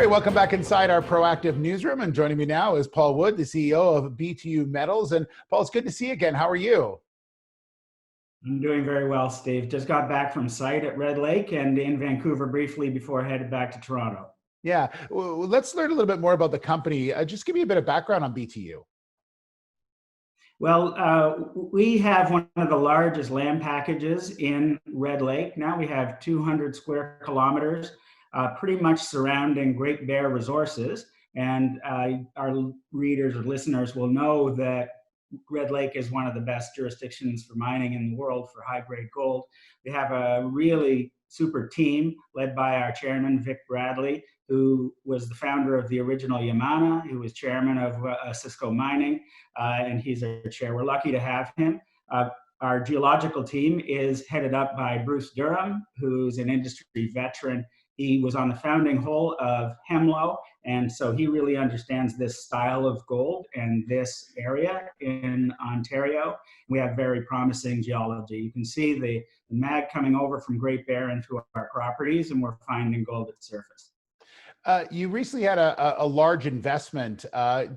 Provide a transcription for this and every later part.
right, welcome back inside our Proactive newsroom. And joining me now is Paul Wood, the CEO of BTU Metals. And Paul, it's good to see you again. How are you? I'm doing very well, Steve. Just got back from site at Red Lake and in Vancouver briefly before I headed back to Toronto. Yeah, well, let's learn a little bit more about the company. Just give me a bit of background on BTU. Well, we have one of the largest land packages in Red Lake. Now we have 200 square kilometers, pretty much surrounding Great Bear resources. And our readers or listeners will know that Red Lake is one of the best jurisdictions for mining in the world for high-grade gold. We have a really super team led by our chairman, Vic Bradley, who was the founder of the original Yamana, who was chairman of Cisco Mining, and he's our chair. We're lucky to have him. Our geological team is headed up by Bruce Durham, who's an industry veteran. He was on the founding hole of Hemlo, and so he really understands this style of gold and this area in Ontario. We have very promising geology. You can see the mag coming over from Great Bear into our properties, and we're finding gold at the surface. You recently had a large investment.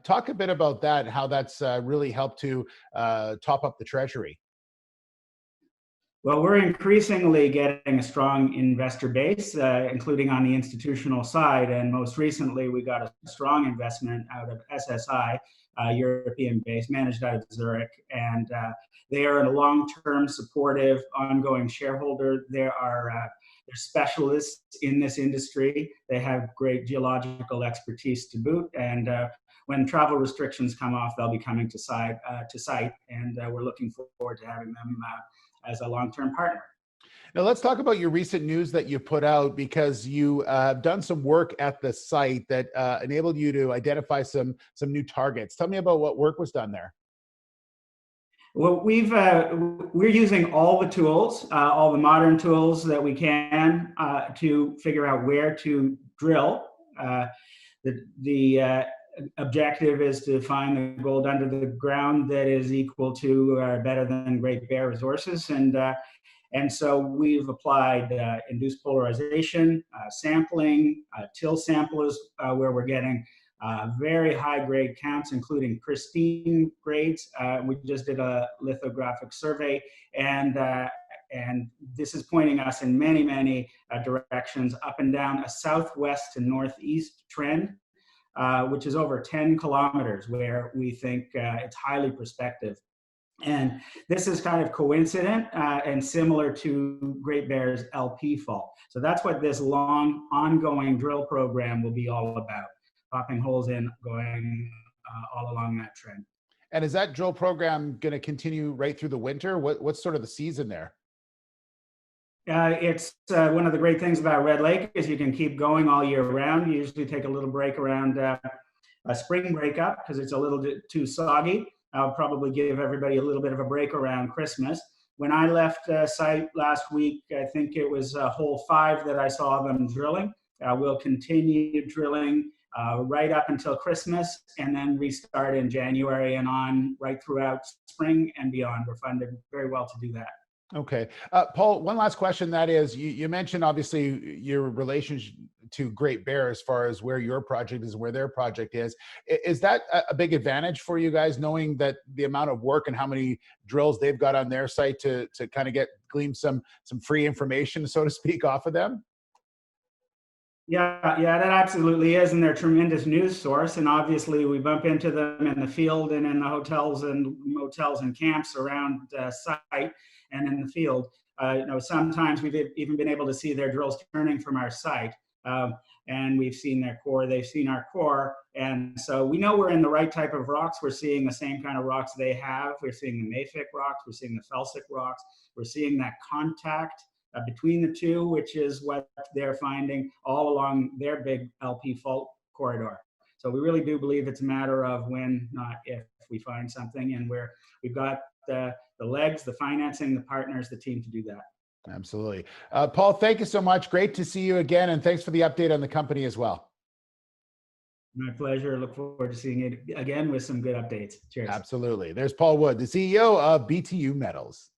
Talk a bit about that, how that's really helped to top up the treasury. Well, we're increasingly getting a strong investor base, including on the institutional side. And most recently, we got a strong investment out of SSI, European base, managed out of Zurich. And they are a long-term, supportive, ongoing shareholder. They're specialists in this industry. They have great geological expertise to boot. And when travel restrictions come off, they'll be coming to site. And we're looking forward to having them as a long-term partner. Now let's talk about your recent news that you put out, because you have done some work at the site that enabled you to identify some new targets. Tell me about what work was done there. Well, we're using all the tools, all the modern tools that we can to figure out where to drill. The objective is to find the gold under the ground that is equal to or better than Great Bear resources. And so we've applied induced polarization, sampling, till samples where we're getting very high grade counts, including pristine grades. We just did a lithographic survey, and this is pointing us in many directions up and down a southwest to northeast trend, which is over 10 kilometers, where we think it's highly prospective. And this is kind of coincident and similar to Great Bear's LP fault. So that's what this long, ongoing drill program will be all about, popping holes in, going all along that trend. And is that drill program going to continue right through the winter? What's sort of the season there? It's one of the great things about Red Lake is you can keep going all year round. You usually take a little break around a spring breakup because it's a little bit too soggy. I'll probably give everybody a little bit of a break around Christmas. When I left site last week, I think it was hole 5 that I saw them drilling. We'll continue drilling right up until Christmas, and then restart in January and on right throughout spring and beyond. We're funded very well to do that. Okay. Paul, one last question. That is, you mentioned obviously your relationship to Great Bear as far as where your project is and where their project is. Is that a big advantage for you guys, knowing that the amount of work and how many drills they've got on their site to kind of glean some free information, so to speak, off of them? Yeah, that absolutely is, and they're a tremendous news source. And obviously, we bump into them in the field and in the hotels and motels and camps around site and in the field. Sometimes we've even been able to see their drills turning from our site, and we've seen their core. They've seen our core, and so we know we're in the right type of rocks. We're seeing the same kind of rocks they have. We're seeing the mafic rocks. We're seeing the felsic rocks. We're seeing that contact between the two, which is what they're finding all along their big LP fault corridor. So we really do believe it's a matter of when, not if, we find something, and we've got the legs, the financing, the partners, the team to do that. Absolutely. Paul, thank you so much. Great to see you again, and thanks for the update on the company as well. My pleasure. Look forward to seeing it again with some good updates. Cheers. Absolutely. There's Paul Wood, the CEO of BTU Metals.